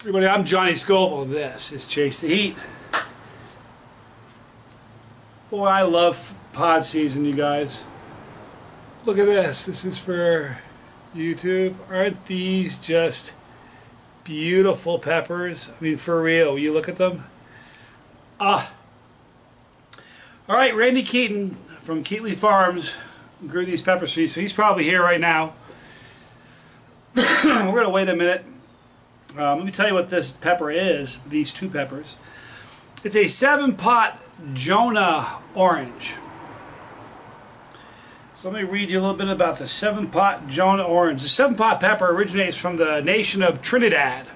Everybody, I'm Johnny Scoville, and this is Chase the Heat. Boy, I love pod season, you guys. Look at this. This is for YouTube. Aren't these just beautiful peppers? I mean, for real. You look at them. Ah. All right, Randy Keating from Keating Farms grew these pepper seeds, so he's probably here right now. We're going to wait a minute. Let me tell you what this pepper is, these two peppers. It's a 7-pot Jonah orange. So let me read you a little bit about the 7-pot Jonah orange. The 7-pot pepper originates from the nation of Trinidad.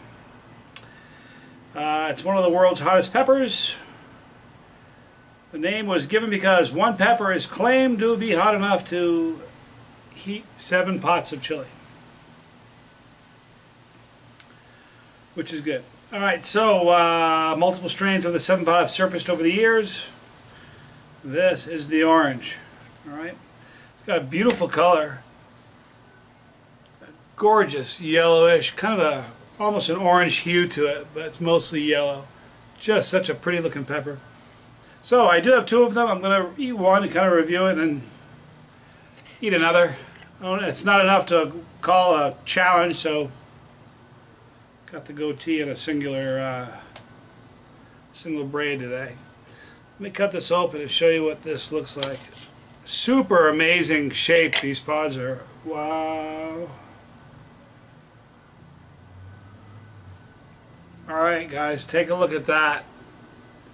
It's one of the world's hottest peppers. The name was given because one pepper is claimed to be hot enough to heat 7 pots of chili. Which is good. Alright, so multiple strains of the 7-pot have surfaced over the years. This is the orange. Alright, it's got a beautiful color. A gorgeous yellowish, kind of a almost an orange hue to it, but it's mostly yellow. Just such a pretty looking pepper. So I do have 2 of them. I'm going to eat one and kind of review it and then eat another. It's not enough to call a challenge, so got the goatee in a single braid today. Let me cut this open and show you what this looks like. Super amazing shape these pods are. Wow. Alright guys, take a look at that.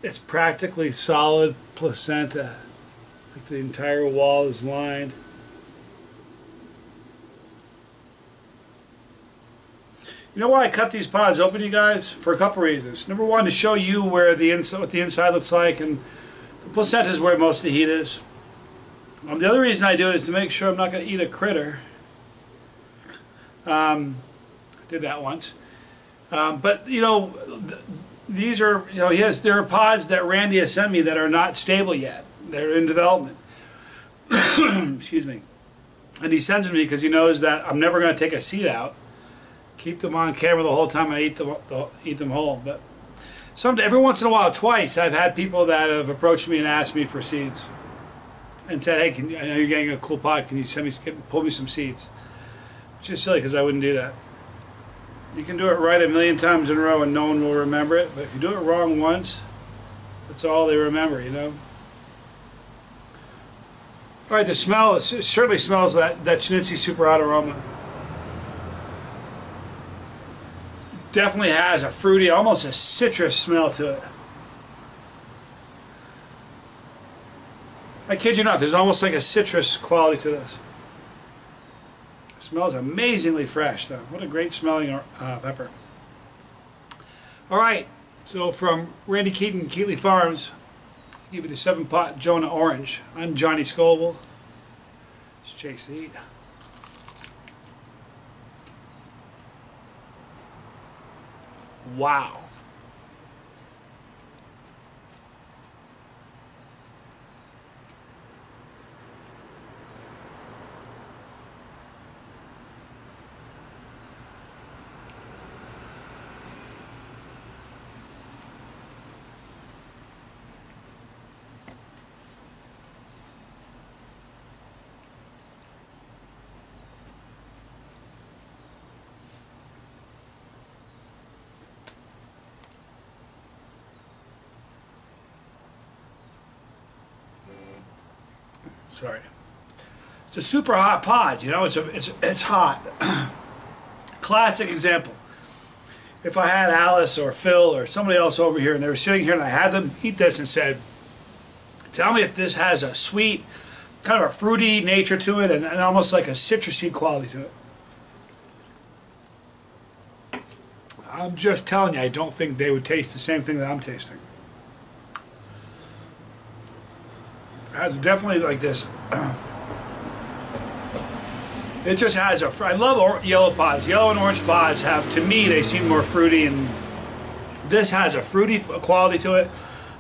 It's practically solid placenta. Like the entire wall is lined. You know why I cut these pods open, you guys? For a couple reasons. Number one, to show you where the inside, what the inside looks like, and the placenta is where most of the heat is. The other reason I do it is to make sure I'm not going to eat a critter. Did that once. But you know, these are, you know, there are pods that Randy has sent me that are not stable yet. They're in development. Excuse me. And he sends them to me because he knows that I'm never going to take a seed out. Keep them on camera the whole time I eat them whole. But every once in a while, twice, I've had people that have approached me and asked me for seeds, and said, "Hey, I know you're getting a cool pod. Can you pull me some seeds?" Which is silly because I wouldn't do that. You can do it right 1,000,000 times in a row and no one will remember it. But if you do it wrong once, that's all they remember, you know. All right, the smell, it certainly smells that Schnitzy super hot aroma. Definitely has a fruity, almost a citrus smell to it. I kid you not, there's almost like a citrus quality to this. It smells amazingly fresh though. What a great smelling pepper. Alright, so from Randy Keating, Keating Farms, I'll give you the 7-pot Jonah orange. I'm Johnny Scoville. It's Chase the Heat. Wow. Sorry. It's a super hot pod, you know, it's hot. Classic example. If I had Alice or Phil or somebody else over here and they were sitting here and I had them eat this and said, "Tell me if this has a sweet, kind of a fruity nature to it and almost like a citrusy quality to it." I'm just telling you, I don't think they would taste the same thing that I'm tasting. It's definitely like this. It just has a. I love yellow pods. Yellow and orange pods have, to me, they seem more fruity, and this has a fruity quality to it.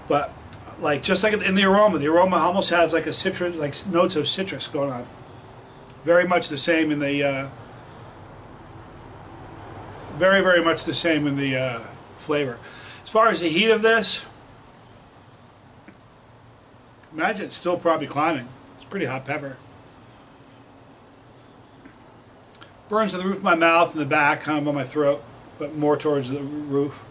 But like just like in the aroma almost has like a citrus, like notes of citrus going on. Very much the same in the Very, very much the same in the flavor. As far as the heat of this, imagine it's still probably climbing. It's pretty hot pepper. Burns to the roof of my mouth and the back, kind of on my throat, but more towards the roof.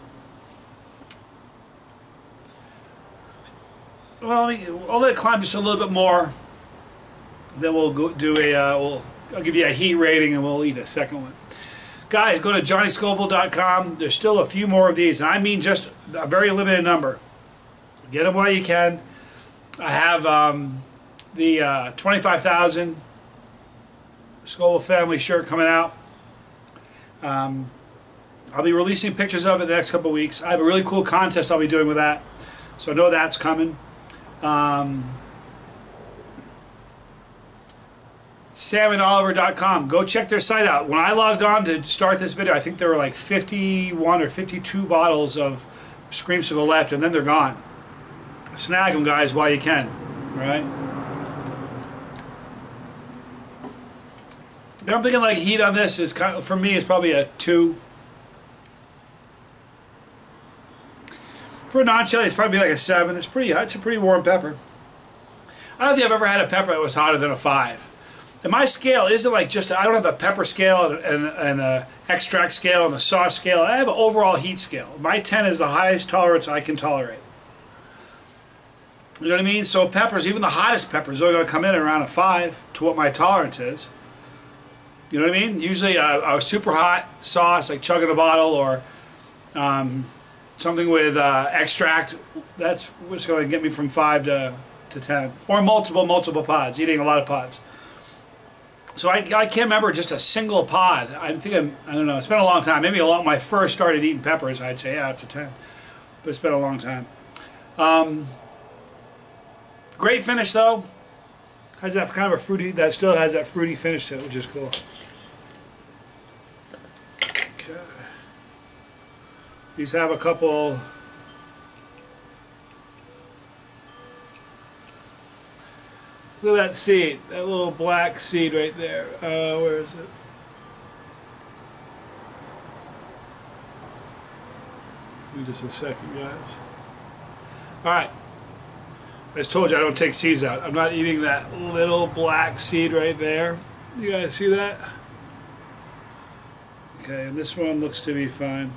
Well, I'll let it climb just a little bit more. Then we'll go do I'll give you a heat rating and we'll eat a second one. Guys, go to johnnyscoville.com. There's still a few more of these. And I mean just a very limited number. Get them while you can. I have the 25,000 Scoville family shirt coming out. I'll be releasing pictures of it the next couple of weeks. I have a really cool contest I'll be doing with that. So I know that's coming. SamandOliver.com. Go check their site out. When I logged on to start this video, I think there were like 51 or 52 bottles of Screamsicle left, and then they're gone. Snag them, guys, while you can. Right? And I'm thinking like heat on this is kind of, for me, is probably a 2. For a non-chili, it's probably like a 7. It's pretty hot. It's a pretty warm pepper. I don't think I've ever had a pepper that was hotter than a 5. And my scale isn't like just, I don't have a pepper scale and a extract scale and a sauce scale. I have an overall heat scale. My 10 is the highest tolerance I can tolerate. You know what I mean? So peppers, even the hottest peppers, are going to come in around a 5 to what my tolerance is. You know what I mean? Usually a super hot sauce, like chugging a bottle, or something with extract, that's what's going to get me from 5 to 10. Or multiple pods, eating a lot of pods. So I can't remember just a single pod. I don't know, it's been a long time. Maybe when I first started eating peppers, I'd say, yeah, it's a 10. But it's been a long time. Great finish, though. Has that kind of a fruity, that still has that fruity finish to it, which is cool. Okay. These have a couple. Look at that seed, that little black seed right there. Where is it? Give me just a second, guys. All right. I just told you I don't take seeds out. I'm not eating that little black seed right there. You guys see that? Okay, and this one looks to be fine.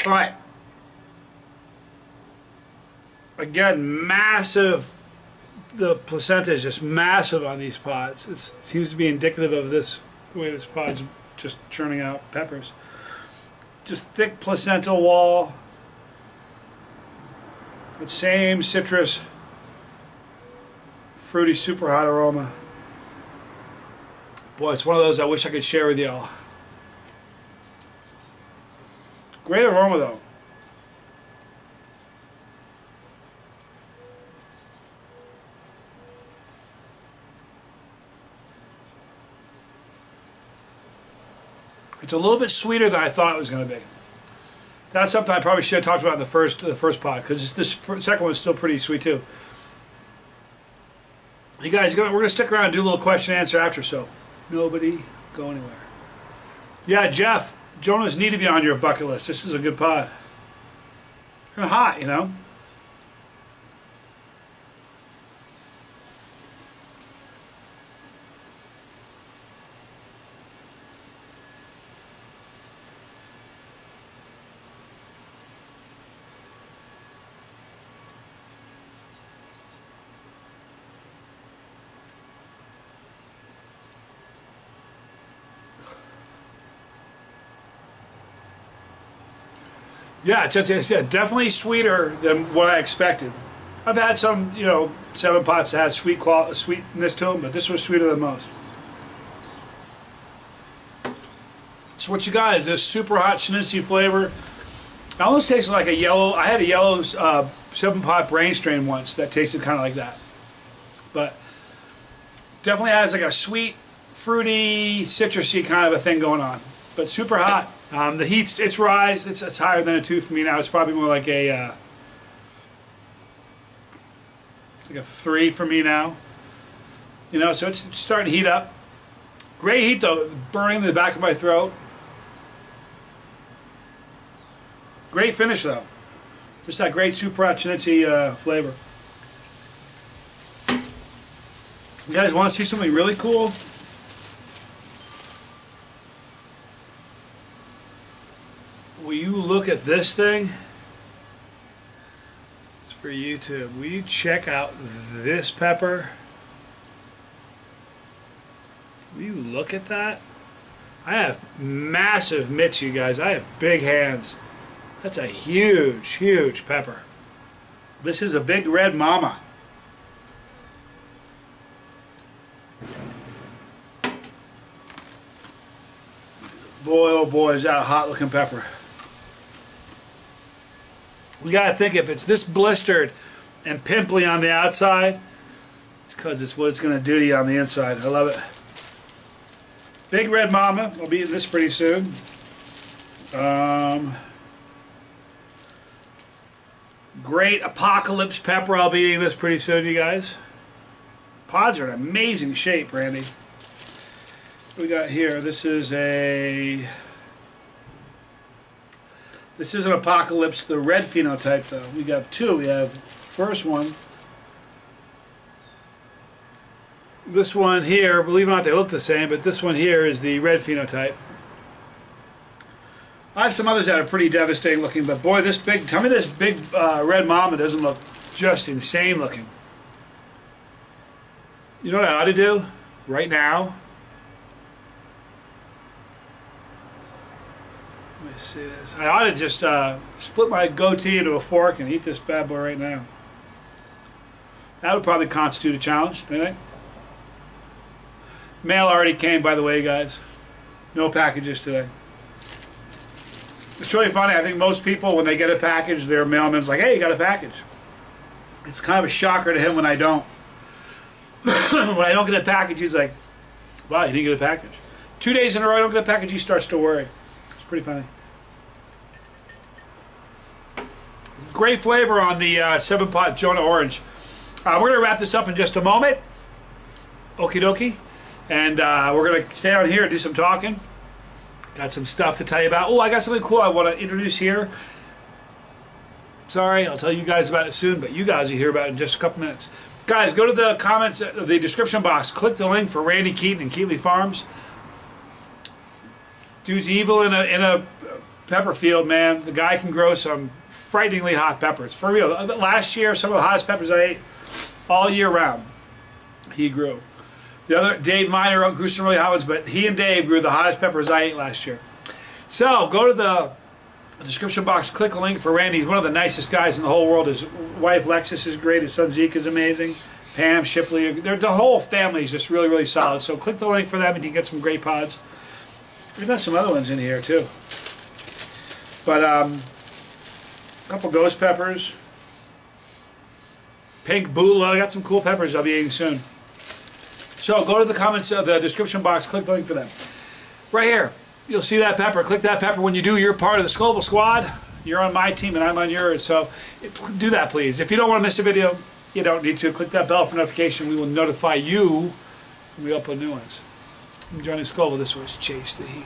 All right. Again, massive. The placenta is just massive on these pods. It seems to be indicative of this, the way this pod's just churning out peppers. Just thick placental wall. The same citrus, fruity, super hot aroma. Boy, it's one of those I wish I could share with y'all. Great aroma, though. It's a little bit sweeter than I thought it was going to be. That's something I probably should have talked about in the first pod, because this second one's still pretty sweet too. You guys, we're going to stick around and do a little question and answer after, so nobody go anywhere. Yeah, Jeff, Jonah's need to be on your bucket list. This is a good pod. Kind of hot, you know. Yeah, it's definitely sweeter than what I expected. I've had some, 7 pots that had sweetness to them, but this was sweeter than most. So what you got is this super hot Schnitzy flavor. It almost tastes like a yellow. I had a yellow 7-pot brain strain once that tasted kind of like that. But definitely has like a sweet, fruity, citrusy kind of a thing going on. But super hot. The heat's, it's rise, it's higher than a 2 for me now. It's probably more like a 3 for me now. So it's starting to heat up. Great heat though, burning in the back of my throat. Great finish though. Just that great super accidenti flavor. You guys want to see something really cool? Will you look at this thing? It's for YouTube. Will you check out this pepper? Will you look at that? I have massive mitts, you guys. I have big hands. That's a huge, huge pepper. This is a big red mama. Boy, oh boy, is that a hot looking pepper. We gotta think, if it's this blistered and pimply on the outside, it's because it's what it's gonna do to you on the inside. I love it. Big red mama. I'll be eating this pretty soon. Great apocalypse pepper. I'll be eating this pretty soon, you guys. Pods are in amazing shape, Randy. What we got here? This is an apocalypse, the red phenotype though. We got two. We have first one. This one here, believe it or not, they look the same, but this one here is the red phenotype. I have some others that are pretty devastating looking, but boy, this big, tell me this big red mama doesn't look just insane looking. You know what I ought to do right now? Let me see this. I ought to just split my goatee into a fork and eat this bad boy right now. That would probably constitute a challenge, don't you think? Mail already came, by the way, guys. No packages today. It's really funny. I think most people, when they get a package, their mailman's like, hey, you got a package. It's kind of a shocker to him when I don't. When I don't get a package, he's like, wow, you didn't get a package. 2 days in a row I don't get a package, he starts to worry. It's pretty funny. Great flavor on the 7-pot Jonah orange. We're going to wrap this up in just a moment. Okie dokie. And we're going to stay on here and do some talking. Got some stuff to tell you about. Oh, I got something cool I want to introduce here. Sorry, I'll tell you guys about it soon, but you guys will hear about it in just a couple minutes. Guys, go to the comments, the description box. Click the link for Randy Keating and Keating Farms. Dude's evil in a pepper field, man. The guy can grow some frighteningly hot peppers. For real. Last year, some of the hottest peppers I ate all year round, he grew. The other, Dave Miner grew some really hot ones, but he and Dave grew the hottest peppers I ate last year. So go to the description box, click the link for Randy. He's one of the nicest guys in the whole world. His wife Lexus is great. His son Zeke is amazing. Pam, Shipley, the whole family is just really, really solid. So click the link for them and you get some great pods. We've got some other ones in here too. But a couple ghost peppers. Pink Bula. I got some cool peppers I'll be eating soon. So go to the comments, the description box, click the link for them. Right here, you'll see that pepper. Click that pepper. When you do, you're part of the Scoville squad. You're on my team and I'm on yours. So do that, please. If you don't want to miss a video, you don't need to. Click that bell for notification. We will notify you when we upload new ones. I'm joining Scoville. This was Chase the Heat.